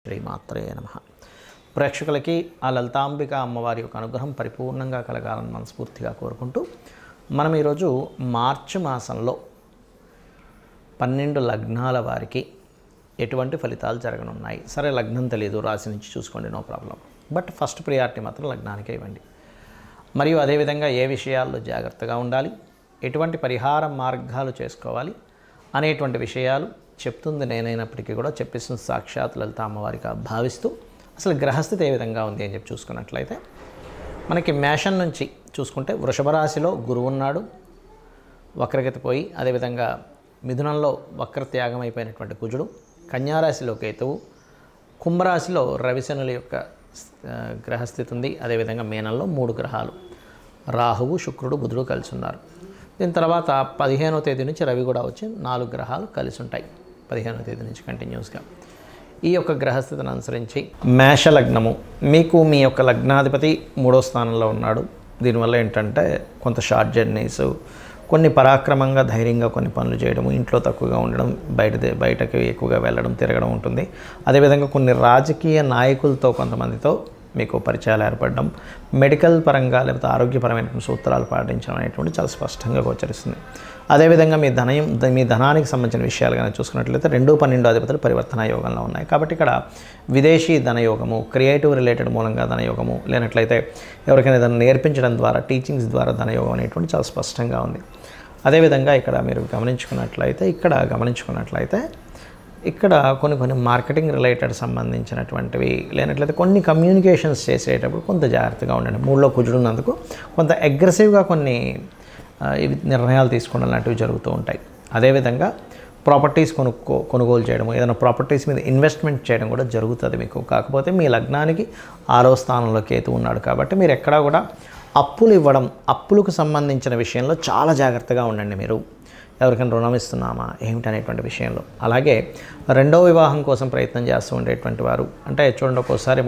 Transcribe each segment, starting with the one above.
శ్రీమాత్రే నమః. ప్రేక్షకులకి ఆ లలితాంబిక అమ్మవారి యొక్క అనుగ్రహం పరిపూర్ణంగా కలగాలని మనస్ఫూర్తిగా కోరుకుంటూ మనం ఈరోజు మార్చి మాసంలో 12 లగ్నాల వారికి ఎటువంటి ఫలితాలు జరగనున్నాయి. సరే, లగ్నం తెలియదు, రాశి నుంచి చూసుకోండి, no problem. But first priority మాత్రం లగ్నానికే ఇవ్వండి. మరియు అదేవిధంగా ఏ విషయాల్లో జాగ్రత్తగా ఉండాలి, ఎటువంటి పరిహార మార్గాలు చేసుకోవాలి అనేటువంటి విషయాలు చెప్తుంది నేనైనప్పటికీ కూడా చెప్పిస్తుంది సాక్షాత్ లలిత అమ్మవారిగా భావిస్తూ అసలు గ్రహస్థితి ఏ విధంగా ఉంది అని చెప్పి చూసుకున్నట్లయితే మనకి మేషం నుంచి చూసుకుంటే వృషభ రాశిలో గురువు ఉన్నాడు, వక్రగతి పోయి. అదేవిధంగా మిథునంలో వక్రత్యాగం అయిపోయినటువంటి కుజుడు, కన్యారాశిలో కేతువు, కుంభరాశిలో రవిశనుల యొక్క గ్రహస్థితి ఉంది. అదేవిధంగా మీనంలో 3 గ్రహాలు రాహువు, శుక్రుడు, బుధుడు కలిసి ఉన్నారు. దీని తర్వాత 15వ తేదీ నుంచి రవి కూడా వచ్చి 4 గ్రహాలు కలిసి ఉంటాయి. 15వ తేదీ నుంచి కంటిన్యూస్గా ఈ యొక్క గ్రహస్థితిని అనుసరించి మేష లగ్నము మీకు మీ యొక్క లగ్నాధిపతి 3వ స్థానంలో ఉన్నాడు. దీనివల్ల ఏంటంటే కొంత షార్ట్ జర్నీస్, కొన్ని పరాక్రమంగా ధైర్యంగా కొన్ని పనులు చేయడము, ఇంట్లో తక్కువగా ఉండడం, బయటకు ఎక్కువగా వెళ్ళడం, తిరగడం ఉంటుంది. అదేవిధంగా కొన్ని రాజకీయ నాయకులతో కొంతమందితో మీకు పరిచయాలు ఏర్పడడం, మెడికల్ పరంగా లేకపోతే ఆరోగ్యపరమైనటువంటి సూత్రాలు పాటించడం అనేటువంటి చాలా స్పష్టంగా గోచరిస్తుంది. అదేవిధంగా మీ ధనానికి సంబంధించిన విషయాలు కనుక చూసుకున్నట్లయితే 2, 12 అధిపతులు పరివర్తన యోగంలో ఉన్నాయి. కాబట్టి ఇక్కడ విదేశీ ధనయోగము, క్రియేటివ్ రిలేటెడ్ మూలంగా ధనయోగము, లేనట్లయితే ఎవరికైనా ఏదైనా నేర్పించడం ద్వారా, టీచింగ్స్ ద్వారా ధనయోగం అనేటువంటి చాలా స్పష్టంగా ఉంది. అదేవిధంగా ఇక్కడ మీరు గమనించుకున్నట్లయితే ఇక్కడ కొన్ని మార్కెటింగ్ రిలేటెడ్ సంబంధించినటువంటివి, లేనట్లయితే కొన్ని కమ్యూనికేషన్స్ చేసేటప్పుడు కొంత జాగ్రత్తగా ఉండండి. 3లో కుజుడున్నందుకు కొంత అగ్రెసివ్గా కొన్ని నిర్ణయాలు తీసుకోవడం లాంటివి జరుగుతూ ఉంటాయి. అదేవిధంగా ప్రాపర్టీస్ కొనుగోలు చేయడం, ఏదైనా ప్రాపర్టీస్ మీద ఇన్వెస్ట్మెంట్ చేయడం కూడా జరుగుతుంది మీకు. కాకపోతే మీ లగ్నానికి 6వ స్థానంలో కేతు ఉన్నాడు కాబట్టి మీరు ఎక్కడా కూడా అప్పులు ఇవ్వడం, అప్పులకు సంబంధించిన విషయంలో చాలా జాగ్రత్తగా ఉండండి. మీరు ఎవరికైనా రుణం ఇస్తున్నామా ఏమిటనేటువంటి విషయంలో. అలాగే 2వ వివాహం కోసం ప్రయత్నం చేస్తూ ఉండేటువంటి వారు, అంటే చూడండి, ఒక్కోసారి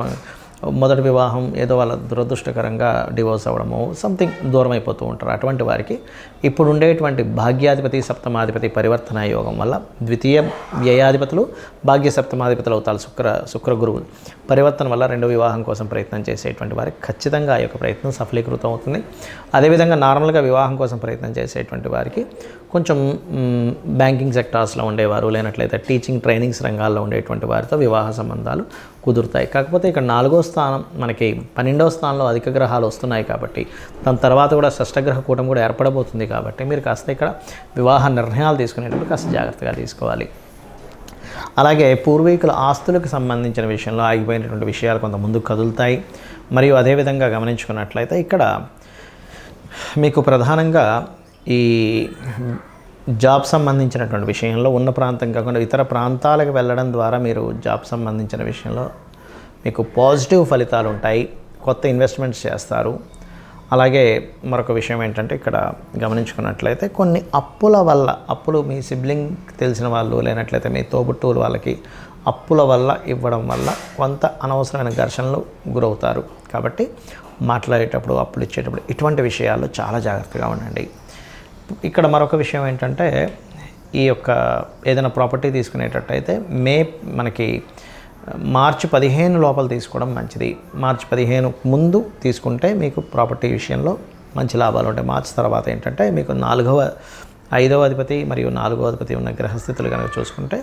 మొదటి వివాహం ఏదో వాళ్ళ దురదృష్టకరంగా డివోర్స్ అవ్వడము, సంథింగ్ దూరం అయిపోతూ ఉంటారు. అటువంటి వారికి ఇప్పుడు ఉండేటువంటి భాగ్యాధిపతి, సప్తమాధిపతి పరివర్తన యోగం వల్ల ద్వితీయ వ్యయాధిపతులు భాగ్య సప్తమాధిపతులు అవుతారు. శుక్ర గురువులు పరివర్తన వల్ల 2వ వివాహం కోసం ప్రయత్నం చేసేటువంటి వారికి ఖచ్చితంగా ఆ యొక్క ప్రయత్నం సఫలీకృతం అవుతుంది. అదేవిధంగా నార్మల్గా వివాహం కోసం ప్రయత్నం చేసేటువంటి వారికి కొంచెం బ్యాంకింగ్ సెక్టార్స్లో ఉండేవారు, లేనట్లయితే టీచింగ్ ట్రైనింగ్స్ రంగాల్లో ఉండేటువంటి వారితో వివాహ సంబంధాలు కుదురుతాయి. కాకపోతే ఇక్కడ 4వ స్థానం, మనకి 12వ స్థానంలో అధిక గ్రహాలు వస్తున్నాయి కాబట్టి దాని తర్వాత కూడా షష్టగ్రహ కూటమి కూడా ఏర్పడబోతుంది. కాబట్టి మీరు కాస్త ఇక్కడ వివాహ నిర్ణయాలు తీసుకునేటప్పుడు కాస్త జాగ్రత్తగా తీసుకోవాలి. అలాగే పూర్వీకుల ఆస్తులకు సంబంధించిన విషయంలో ఆగిపోయినటువంటి విషయాలు కొంత ముందుకు కదులుతాయి. మరియు అదేవిధంగా గమనించుకున్నట్లయితే ఇక్కడ మీకు ప్రధానంగా ఈ జాబ్ సంబంధించినటువంటి విషయంలో ఉన్న ప్రాంతం కాకుండా ఇతర ప్రాంతాలకు వెళ్ళడం ద్వారా మీరు జాబ్ సంబంధించిన విషయంలో మీకు పాజిటివ్ ఫలితాలు ఉంటాయి. కొత్త ఇన్వెస్ట్మెంట్స్ చేస్తారు. అలాగే మరొక విషయం ఏంటంటే ఇక్కడ గమనించుకున్నట్లయితే కొన్ని అప్పులు మీ సిబ్లింగ్ తెలిసిన వాళ్ళు, లేనట్లయితే మీ తోబుట్టువులు వాళ్ళకి అప్పుల వల్ల ఇవ్వడం వల్ల కొంత అనవసరమైన ఘర్షణలు గురవుతారు. కాబట్టి మాట్లాడేటప్పుడు, అప్పులు ఇచ్చేటప్పుడు ఇటువంటి విషయాల్లో చాలా జాగ్రత్తగా ఉండండి. ఇక్కడ మరొక విషయం ఏంటంటే ఈ యొక్క ఏదైనా ప్రాపర్టీ తీసుకునేటట్టయితే మనకి మార్చి 15 లోపల తీసుకోవడం మంచిది. మార్చి 15 ముందు తీసుకుంటే మీకు ప్రాపర్టీ విషయంలో మంచి లాభాలు ఉంటాయి. మార్చి తర్వాత ఏంటంటే మీకు 5వ అధిపతి మరియు 4వ అధిపతి ఉన్న గ్రహస్థితులు కనుక చూసుకుంటే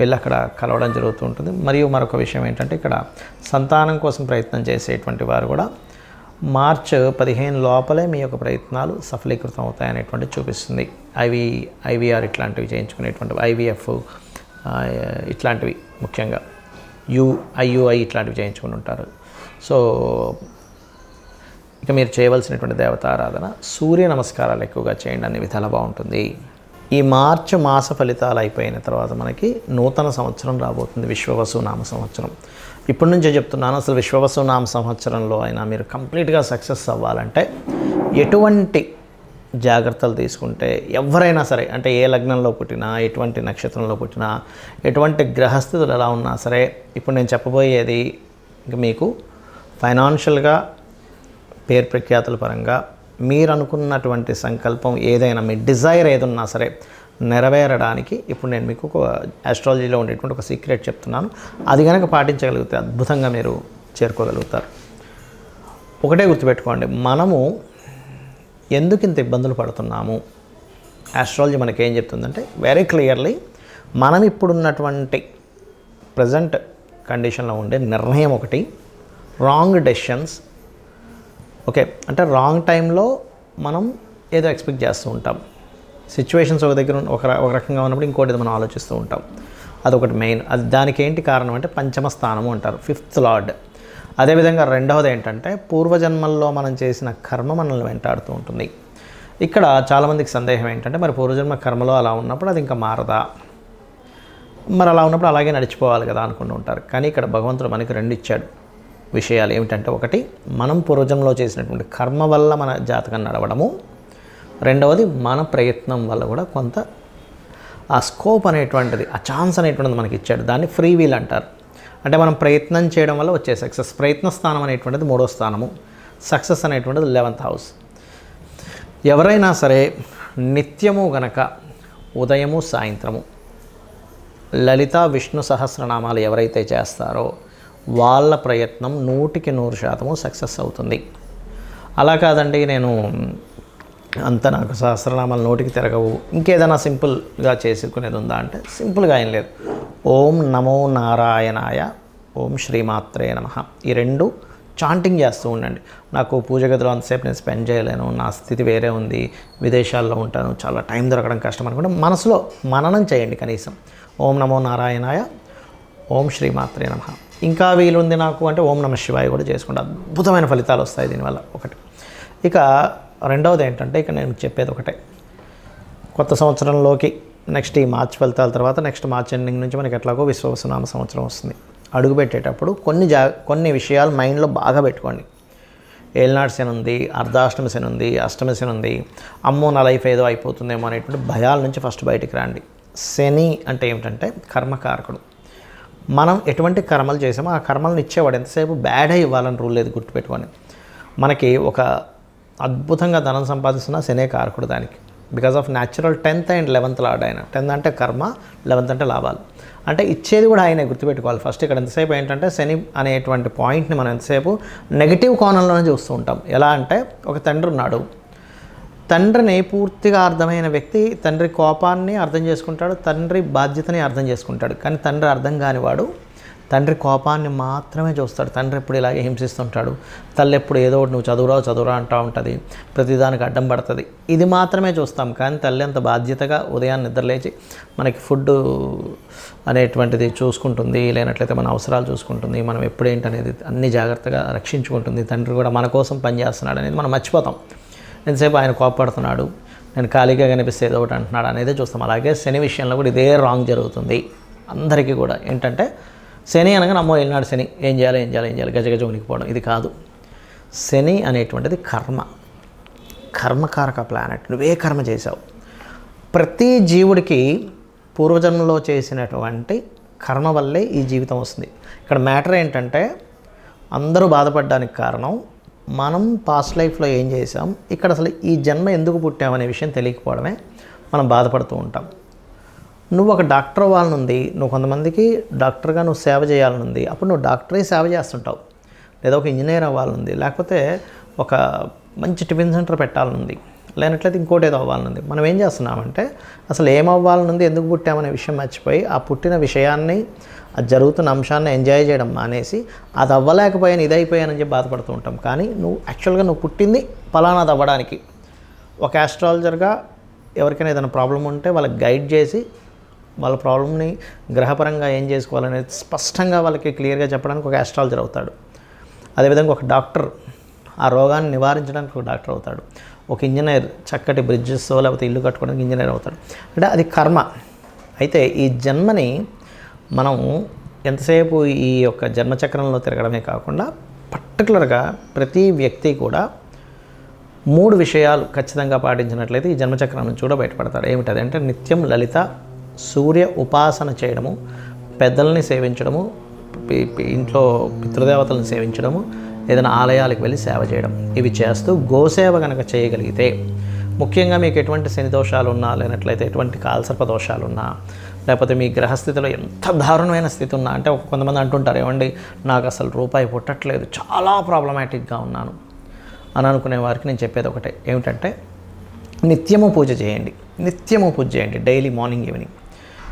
వెళ్ళి అక్కడ కలవడం జరుగుతూ ఉంటుంది. మరియు మరొక విషయం ఏంటంటే ఇక్కడ సంతానం కోసం ప్రయత్నం చేసేటువంటి వారు కూడా మార్చి 15 లోపలే మీ యొక్క ప్రయత్నాలు సఫలీకృతం అవుతాయనేటువంటి చూపిస్తుంది. ఐవీఆర్ ఇట్లాంటివి చేయించుకునేటువంటి, ఐవీఎఫ్ ఇట్లాంటివి, ముఖ్యంగా ఐయుఐ ఇట్లాంటివి చేయించుకుని ఉంటారు. సో ఇక మీరు చేయవలసినటువంటి దేవతారాధన, సూర్య నమస్కారాలు ఎక్కువగా చేయండి, అన్ని విధాలా బాగుంటుంది. ఈ మార్చి మాస ఫలితాలు అయిపోయిన తర్వాత మనకి నూతన సంవత్సరం రాబోతుంది, విశ్వవసు నామ సంవత్సరం. ఇప్పటి నుంచే చెప్తున్నాను, అసలు విశ్వవసు నామ సంవత్సరంలో అయినా మీరు కంప్లీట్గా సక్సెస్ అవ్వాలంటే ఎటువంటి జాగ్రత్తలు తీసుకుంటే ఎవరైనా సరే, అంటే ఏ లగ్నంలో పుట్టినా, ఎటువంటి నక్షత్రంలో పుట్టినా, ఎటువంటి గ్రహస్థితులు ఎలా ఉన్నా సరే, ఇప్పుడు నేను చెప్పబోయేది మీకు ఫైనాన్షియల్గా, పేరు ప్రఖ్యాతుల పరంగా మీరు అనుకున్నటువంటి సంకల్పం ఏదైనా, మీ డిజైర్ ఏదన్నా సరే నెరవేరడానికి ఇప్పుడు నేను మీకు ఒక ఆస్ట్రాలజీలో ఉండేటువంటి ఒక సీక్రెట్ చెప్తున్నాను. అది కనుక పాటించగలిగితే అద్భుతంగా మీరు చేరుకోగలుగుతారు. ఒకటే గుర్తుపెట్టుకోండి, మనము ఎందుకు ఇంత ఇబ్బందులు పడుతున్నాము, ఆస్ట్రాలజీ మనకి ఏం చెప్తుందంటే వెరీ క్లియర్లీ మనం ఇప్పుడున్నటువంటి ప్రజెంట్ కండిషన్లో ఉండే నిర్ణయం ఒకటి, రాంగ్ డెసిషన్స్. ఓకే, అంటే రాంగ్ టైంలో మనం ఏదో ఎక్స్పెక్ట్ చేస్తూ ఉంటాం. సిచ్యువేషన్స్ ఒక దగ్గర ఒక రకంగా ఉన్నప్పుడు ఇంకోటి మనం ఆలోచిస్తూ ఉంటాం. అదొకటి మెయిన్. అది దానికి ఏంటి కారణం అంటే పంచమ స్థానము అంటారు, 5th లార్డ్. అదేవిధంగా రెండవది ఏంటంటే పూర్వజన్మల్లో మనం చేసిన కర్మ మనల్ని వెంటాడుతూ ఉంటుంది. ఇక్కడ చాలామందికి సందేహం ఏంటంటే మరి పూర్వజన్మ కర్మలో అలా ఉన్నప్పుడు అది ఇంకా మారదా, మరి అలా ఉన్నప్పుడు అలాగే నడిచిపోవాలి కదా అనుకుంటూ ఉంటారు. కానీ ఇక్కడ భగవంతుడు మనకి 2 ఇచ్చాడు విషయాలు. ఏమిటంటే ఒకటి, మనం పూర్వజన్మలో చేసినటువంటి కర్మ వల్ల మన జాతకం నడవడము, రెండవది మన ప్రయత్నం వల్ల కూడా కొంత ఆ స్కోప్ అనేటువంటిది, ఆ ఛాన్స్ అనేటువంటిది మనకి ఇచ్చాడు. దాన్ని ఫ్రీ వీల్ అంటారు. అంటే మనం ప్రయత్నం చేయడం వల్ల వచ్చే సక్సెస్. ప్రయత్న స్థానం అనేటువంటిది 3వ స్థానము, సక్సెస్ అనేటువంటిది 11th హౌస్. ఎవరైనా సరే నిత్యము గనక ఉదయము సాయంత్రము లలిత విష్ణు సహస్రనామాలు ఎవరైతే చేస్తారో వాళ్ళ ప్రయత్నం 100% సక్సెస్ అవుతుంది. అలా కాదండి నేను అంత నాకు సహస్రనామాలు నోటికి తిరగవు, ఇంకేదైనా సింపుల్గా చేసుకునేది ఉందా అంటే సింపుల్గా ఏం లేదు. ఓం నమో నారాయణాయ, ఓం శ్రీమాత్రే నమః, ఈ 2 చాంటింగ్ చేస్తూ ఉండండి. నాకు పూజ గదిలో అంతసేపు నేను స్పెండ్ చేయలేను, నా స్థితి వేరే ఉంది, విదేశాల్లో ఉంటాను, చాలా టైం దొరకడం కష్టం అనుకుంటే మనసులో మననం చేయండి కనీసం. ఓం నమో నారాయణాయ, ఓం శ్రీమాత్రే నమః. ఇంకా వీలుంది నాకు అంటే ఓం నమః శివాయ కూడా చేసుకుంటే అద్భుతమైన ఫలితాలు వస్తాయి దీనివల్ల. ఒకటి. ఇక రెండవది ఏంటంటే ఇక నేను చెప్పేది ఒకటే, కొత్త సంవత్సరంలోకి నెక్స్ట్ ఈ మార్చ్ ఫలితాల తర్వాత నెక్స్ట్ మార్చ్ ఎండింగ్ నుంచి మనకి ఎట్లాగో విశ్వవసునామ సంవత్సరం వస్తుంది. అడుగుపెట్టేటప్పుడు కొన్ని విషయాలు మైండ్లో బాగా పెట్టుకోండి. ఏలినాటి శని ఉంది, అర్ధాష్టమి శని ఉంది, అష్టమి శని ఉంది, అమ్మో నా లైఫ్ ఏదో అయిపోతుందేమో అనేటువంటి భయాల నుంచి ఫస్ట్ బయటికి రండి. శని అంటే ఏమిటంటే కర్మకారకుడు. మనం ఎటువంటి కర్మలు చేసామో ఆ కర్మలను ఇచ్చేవాడు. ఎంతసేపు బ్యాడ్ ఇవ్వాలని రూల్ లేదు, గుర్తుపెట్టుకోండి. మనకి ఒక అద్భుతంగా ధనం సంపాదిస్తున్న శనే కారకుడు దానికి. Because of natural 10th and 11th lord ఆయన. 10th అంటే కర్మ, 11th అంటే లాభాలు. అంటే ఇచ్చేది కూడా ఆయనే, గుర్తుపెట్టుకోవాలి ఫస్ట్. ఇక్కడ ఎంతసేపు ఏంటంటే శని అనేటువంటి పాయింట్ని మనం ఎంతసేపు నెగిటివ్ కోణంలోనే చూస్తూ ఉంటాం. ఎలా అంటే ఒక తండ్రి ఉన్నాడు, తండ్రిని పూర్తిగా అర్థమైన వ్యక్తి తండ్రి కోపాన్ని అర్థం చేసుకుంటాడు, తండ్రి బాధ్యతని అర్థం చేసుకుంటాడు. కానీ తండ్రి అర్థం కానివాడు తండ్రి కోపాన్ని మాత్రమే చూస్తాడు. తండ్రి ఎప్పుడు ఇలాగే హింసిస్తుంటాడు, తల్లి ఎప్పుడు ఏదో ఒకటి నువ్వు చదువురా అంటూ ఉంటుంది, ప్రతిదానికి అడ్డం పడుతుంది. ఇది మాత్రమే చూస్తాం. కానీ తల్లి అంత బాధ్యతగా ఉదయాన్ని నిద్రలేచి మనకి ఫుడ్ అనేటువంటిది చూసుకుంటుంది, లేనట్లయితే మన అవసరాలు చూసుకుంటుంది, మనం ఎప్పుడేంటనేది అన్ని జాగ్రత్తగా రక్షించుకుంటుంది. తండ్రి కూడా మన కోసం పనిచేస్తున్నాడు అనేది మనం మర్చిపోతాం. ఎంతసేపు ఆయన కోపడుతున్నాడు, నేను ఖాళీగా కనిపిస్తే ఏదో ఒకటి అంటున్నాడు అనేదే చూస్తాం. అలాగే శని విషయంలో కూడా ఇదే రాంగ్ జరుగుతుంది అందరికీ కూడా. ఏంటంటే శని అనగా నమ్మో ఏలినాడు శని, ఏం చేయాలి గజగజ ఉనికిపోవడం, ఇది కాదు. శని అనేటువంటిది కర్మకారక ప్లానెట్. నువ్వే కర్మ చేసావు. ప్రతి జీవుడికి పూర్వజన్మలో చేసినటువంటి కర్మ వల్లే ఈ జీవితం వస్తుంది. ఇక్కడ మ్యాటర్ ఏంటంటే అందరూ బాధపడడానికి కారణం మనం పాస్ట్ లైఫ్లో ఏం చేసాం, ఇక్కడ అసలు ఈ జన్మ ఎందుకు పుట్టామనే విషయం తెలియకపోవడమే మనం బాధపడుతూ ఉంటాం. నువ్వు ఒక డాక్టర్ అవ్వాలనుంది, నువ్వు కొంతమందికి డాక్టర్గా నువ్వు సేవ చేయాలనుంది, అప్పుడు నువ్వు డాక్టరే సేవ చేస్తుంటావు. లేదా ఒక ఇంజనీర్ అవ్వాలనుంది, లేకపోతే ఒక మంచి టిఫిన్ సెంటర్ పెట్టాలనుంది, లేనట్లయితే ఇంకోటి ఏదో అవ్వాలనుంది. మనం ఏం చేస్తున్నామంటే అసలు ఏమవ్వాలనుంది, ఎందుకు పుట్టామనే విషయం మర్చిపోయి ఆ పుట్టిన విషయాన్ని, అది జరుగుతున్న అంశాన్ని ఎంజాయ్ చేయడం మానేసి అది అవ్వలేకపోయాను, ఇది అయిపోయానని చెప్పి బాధపడుతూ ఉంటాం. కానీ యాక్చువల్గా నువ్వు పుట్టింది ఫలానాది అవ్వడానికి. ఒక ఆస్ట్రాలజర్గా ఎవరికైనా ఏదైనా ప్రాబ్లం ఉంటే వాళ్ళకి గైడ్ చేసి వాళ్ళ ప్రాబ్లమ్ని గ్రహపరంగా ఏం చేసుకోవాలనేది స్పష్టంగా వాళ్ళకి క్లియర్గా చెప్పడానికి ఒక ఆస్ట్రాలజర్ అవుతాడు. అదేవిధంగా ఒక డాక్టర్ ఆ రోగాన్ని నివారించడానికి ఒక డాక్టర్ అవుతాడు. ఒక ఇంజనీర్ చక్కటి బ్రిడ్జెస్ లేకపోతే ఇల్లు కట్టుకోవడానికి ఇంజనీర్ అవుతాడు. అంటే అది కర్మ. అయితే ఈ జన్మని మనం ఎంతసేపు ఈ యొక్క జన్మచక్రంలో తిరగడమే కాకుండా పర్టికులర్గా ప్రతి వ్యక్తి కూడా 3 విషయాలు ఖచ్చితంగా పాటించినట్లయితే ఈ జన్మచక్రం నుంచి కూడా బయటపడతాడు. ఏమిటది అంటే నిత్యం లలిత సూర్య ఉపాసన చేయడము, పెద్దల్ని సేవించడము, ఇంట్లో పితృదేవతలను సేవించడము, ఏదైనా ఆలయాలకు వెళ్ళి సేవ చేయడం. ఇవి చేస్తూ గోసేవ కనుక చేయగలిగితే ముఖ్యంగా మీకు ఎటువంటి శని దోషాలు ఉన్నా, లేనట్లయితే ఎటువంటి కాలసర్ప దోషాలు ఉన్నా, లేకపోతే మీ గ్రహస్థితిలో ఎంత దారుణమైన స్థితి ఉన్నా, అంటే కొంతమంది అంటుంటారు, ఏమండి నాకు అసలు రూపాయి పుట్టట్లేదు, చాలా ప్రాబ్లమాటిక్గా ఉన్నాను అని అనుకునే వారికి నేను చెప్పేది ఒకటే, ఏమిటంటే నిత్యము పూజ చేయండి. నిత్యము పూజ చేయండి, డైలీ మార్నింగ్ ఈవినింగ్.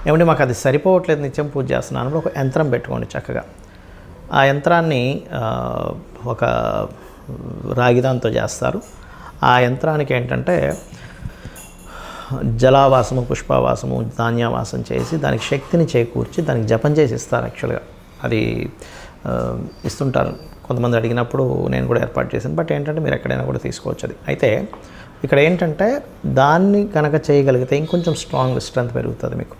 ఏమంటే మాకు అది సరిపోవట్లేదు, నిత్యం పూజ చేస్తున్నాను, ఒక యంత్రం పెట్టుకోండి చక్కగా. ఆ యంత్రాన్ని ఒక రాగిదాంతో చేస్తారు. ఆ యంత్రానికి ఏంటంటే జలావాసము, పుష్పవాసము, ధాన్యవాసం చేసి దానికి శక్తిని చేకూర్చి దానికి జపం చేసి ఇస్తారు. యాక్చువల్గా అది ఇస్తుంటారు, కొంతమంది అడిగినప్పుడు నేను కూడా ఏర్పాటు చేశాను. బట్ ఏంటంటే మీరు ఎక్కడైనా కూడా తీసుకోవచ్చు అది. అయితే ఇక్కడ ఏంటంటే దాన్ని కనుక చేయగలిగితే ఇంకొంచెం స్ట్రెంత్ పెరుగుతుంది మీకు.